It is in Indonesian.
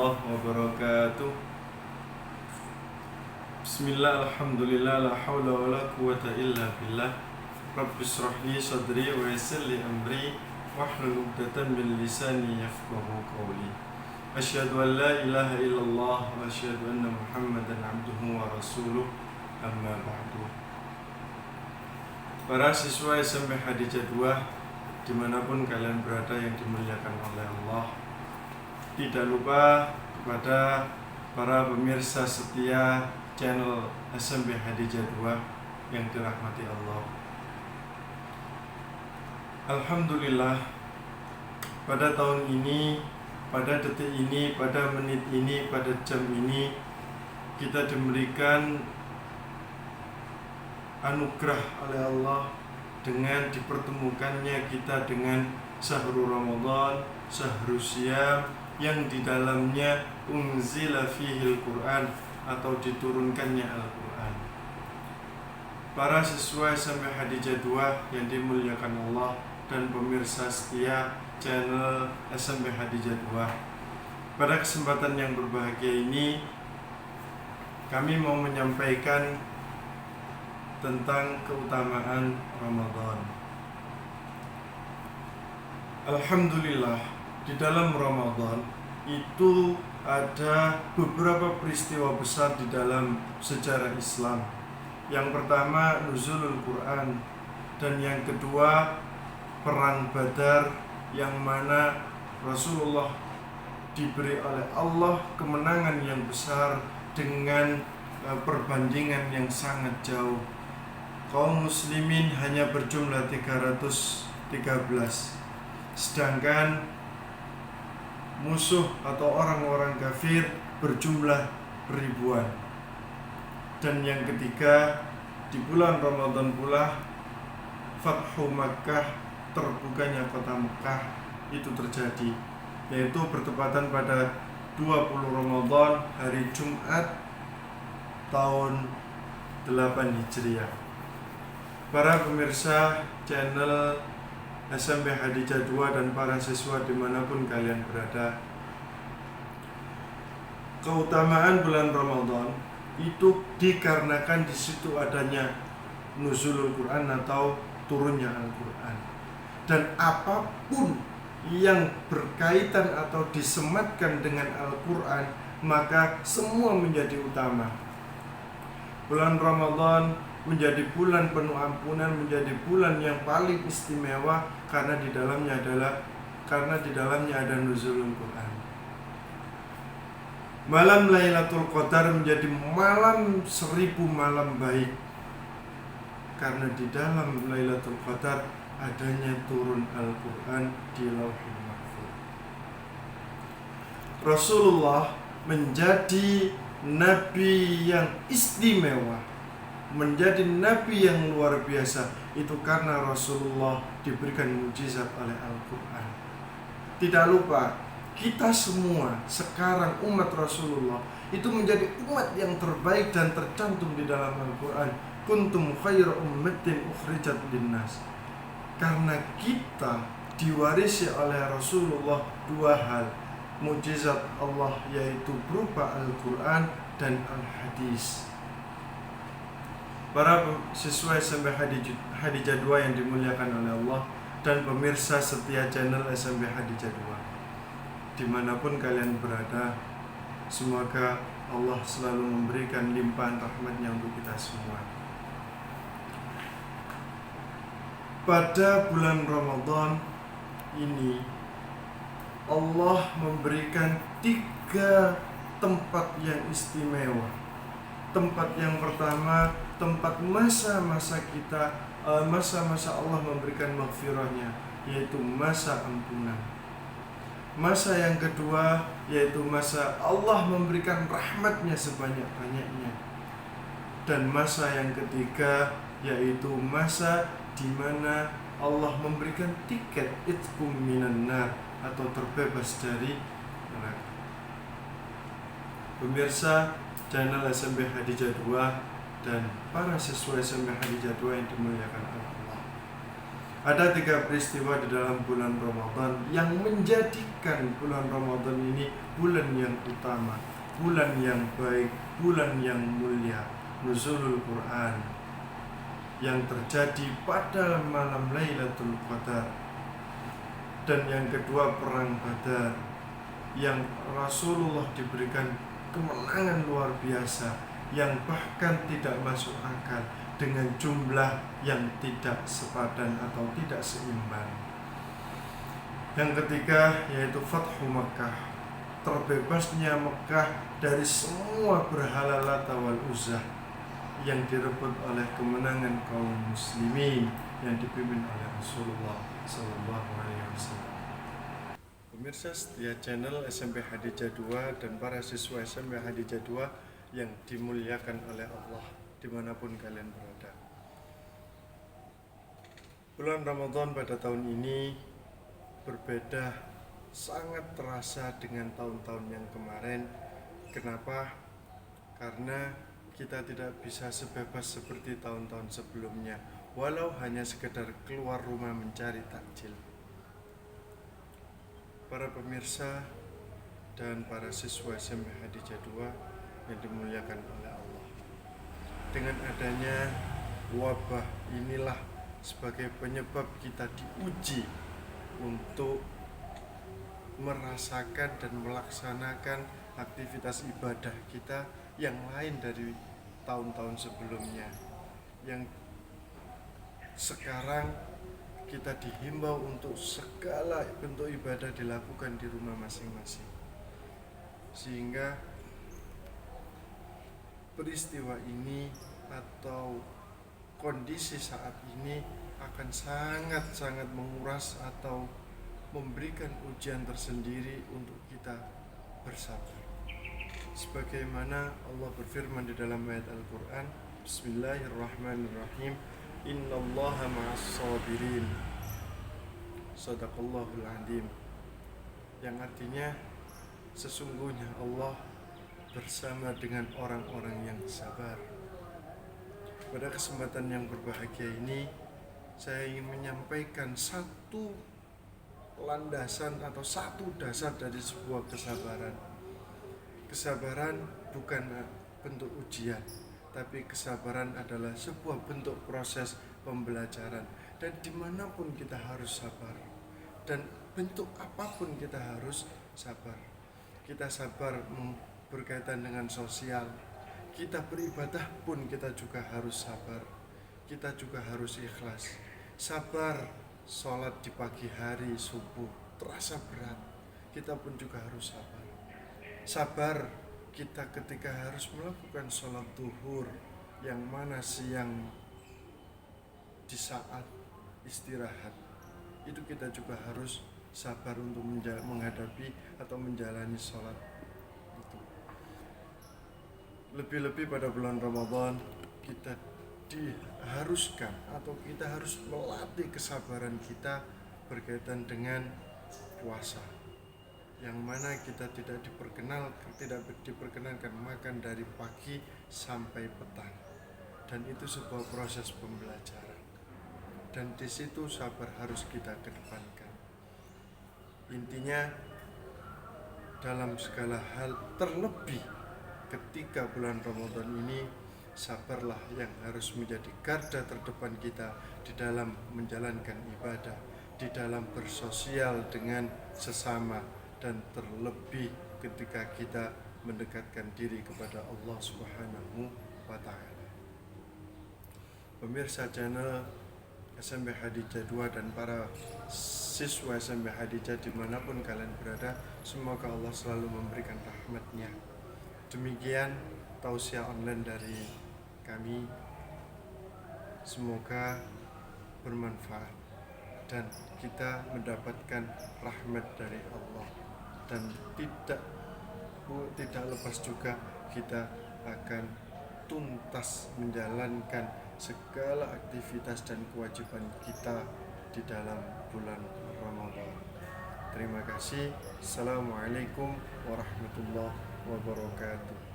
warahmatullahi wabarakatuh. Bismillah, alhamdulillah, la hawla wa la quwata illa billah. Rabbi shrah li sadri wa yassir li amri wahlul 'uqdatam min lisani yafqahu qawli. Asyhadu an la ilaha illallah wa asyhadu anna Muhammadan 'abduhu wa rasuluh. Amma ba'du. Para siswa SMP Hadijah 2 dimanapun kalian berada yang dimuliakan oleh Allah, tidak lupa kepada para pemirsa setia channel SMP Hadijah 2 yang dirahmati Allah. Alhamdulillah, pada tahun ini, pada detik ini, pada menit ini, pada jam ini, kita diberikan anugerah oleh Allah dengan dipertemukannya kita dengan Syahrul Ramadan, Syahrul Syam, yang di dalamnya unzila fihil Quran atau diturunkannya Al-Quran. Para siswa SMP Hadijah 2 yang dimuliakan Allah dan pemirsa setia channel SMP Hadijah 2, pada kesempatan yang berbahagia ini kami mau menyampaikan tentang keutamaan Ramadan. Alhamdulillah, di dalam Ramadan itu ada beberapa peristiwa besar di dalam sejarah Islam. Yang pertama, nuzulul Quran, dan yang kedua, perang Badar, yang mana Rasulullah diberi oleh Allah kemenangan yang besar dengan perbandingan yang sangat jauh. Kaum muslimin hanya berjumlah 313, sedangkan musuh atau orang-orang kafir berjumlah ribuan. Dan yang ketiga, di bulan Ramadan pula Fathu Makkah, terbukanya kota Mekah itu terjadi, yaitu bertepatan pada 20 Ramadan, hari Jumat tahun 8 Hijriah. Para pemirsa channel SMP Hadijah 2 dan para siswa dimanapun kalian berada, keutamaan bulan Ramadan itu dikarenakan di situ adanya nuzulul Quran atau turunnya Al-Quran. Dan apapun yang berkaitan atau disematkan dengan Al-Quran, maka semua menjadi utama. Bulan Ramadan menjadi bulan penuh ampunan, menjadi bulan yang paling istimewa karena di dalamnya ada nuzulul Quran. Malam Lailatul Qadar menjadi malam 1000 malam baik karena di dalam Lailatul Qadar adanya turun Al-Quran di Lauhul Mahfuz. Rasulullah menjadi nabi yang istimewa, menjadi nabi yang luar biasa, itu karena Rasulullah diberikan mukjizat oleh Al-Quran. Tidak lupa, kita semua sekarang umat Rasulullah itu menjadi umat yang terbaik dan tercantum di dalam Al-Quran. Kuntum khairu ummatin ukhrijat linnas. Karena kita diwarisi oleh Rasulullah dua hal, mukjizat Allah, yaitu berupa Al-Quran dan Al-Hadis. Para siswa SMP Hadijah 2 yang dimuliakan oleh Allah dan pemirsa setia channel SMP Hadijah 2, dimanapun kalian berada, semoga Allah selalu memberikan limpahan rahmatnya untuk kita semua. Pada bulan Ramadan ini Allah memberikan 3 tempat yang istimewa. Tempat yang pertama, tempat masa-masa kita, masa-masa Allah memberikan maghfirahnya, yaitu masa ampunan. Masa yang kedua, yaitu masa Allah memberikan rahmatnya sebanyak-banyaknya. Dan masa yang ketiga, yaitu masa di mana Allah memberikan tiket itqum minan nar, atau terbebas dari neraka. Pemirsa channel SMP Hadijah 2 dan para siswa SMP Hadijah 2 yang dimuliakan Allah, Ada 3 peristiwa di dalam bulan Ramadan yang menjadikan bulan Ramadan ini bulan yang utama, bulan yang baik, bulan yang mulia. Nuzulul Quran yang terjadi pada malam Lailatul Qadar, dan yang kedua perang Badar yang Rasulullah diberikan kemenangan luar biasa yang bahkan tidak masuk akal dengan jumlah yang tidak sepadan atau tidak seimbang. Yang ketiga yaitu Fathu Makkah, terbebasnya Mekah dari semua berhala Lata wal Uzza yang direbut oleh kemenangan kaum muslimin yang dipimpin oleh Rasulullah SAW. Pemirsa setia channel SMP Hadijah 2 dan para siswa SMP Hadijah 2 yang dimuliakan oleh Allah dimanapun kalian berada. Bulan Ramadan pada tahun ini berbeda, sangat terasa dengan tahun-tahun yang kemarin. Kenapa? Karena kita tidak bisa sebebas seperti tahun-tahun sebelumnya, walau hanya sekedar keluar rumah mencari takjil. Para pemirsa dan para siswa SMP Hadijah 2 yang dimuliakan oleh Allah, dengan adanya wabah inilah sebagai penyebab kita diuji untuk merasakan dan melaksanakan aktivitas ibadah kita yang lain dari tahun-tahun sebelumnya, yang sekarang kita dihimbau untuk segala bentuk ibadah dilakukan di rumah masing-masing. Sehingga peristiwa ini atau kondisi saat ini akan sangat-sangat menguras atau memberikan ujian tersendiri untuk kita bersabar. Sebagaimana Allah berfirman di dalam ayat Al-Quran, Bismillahirrahmanirrahim, Innallaha ma'as sabirin. Sadaqallahul azim. Yang artinya sesungguhnya Allah bersama dengan orang-orang yang sabar. Pada kesempatan yang berbahagia ini, saya ingin menyampaikan satu landasan atau satu dasar dari sebuah kesabaran. Kesabaran bukan bentuk ujian, tapi kesabaran adalah sebuah bentuk proses pembelajaran. Dan dimanapun kita harus sabar, dan bentuk apapun kita harus sabar. Kita sabar berkaitan dengan sosial, kita beribadah pun kita juga harus sabar, kita juga harus ikhlas. Sabar sholat di pagi hari subuh terasa berat, kita pun juga harus sabar. Sabar kita ketika harus melakukan sholat duhur yang mana siang di saat istirahat, itu kita juga harus sabar untuk menghadapi atau menjalani sholat itu. Lebih-lebih pada bulan Ramadan kita diharuskan atau kita harus melatih kesabaran kita berkaitan dengan puasa, yang mana kita tidak diperkenankan makan dari pagi sampai petang, dan itu sebuah proses pembelajaran, dan di situ sabar harus kita kedepankan. Intinya dalam segala hal, terlebih ketika bulan Ramadan ini, sabarlah yang harus menjadi garda terdepan kita di dalam menjalankan ibadah, di dalam bersosial dengan sesama, dan terlebih ketika kita mendekatkan diri kepada Allah Subhanahu wa Ta'ala. Pemirsa channel SMP Hadijah 2 dan para siswa SMP Hadijah dimanapun kalian berada, semoga Allah selalu memberikan rahmat-Nya. Demikian tausiah online dari kami, semoga bermanfaat dan kita mendapatkan rahmat dari Allah, dan tidak lepas juga kita akan tuntas menjalankan segala aktivitas dan kewajiban kita di dalam bulan Ramadan. Terima kasih. Assalamualaikum warahmatullahi wabarakatuh.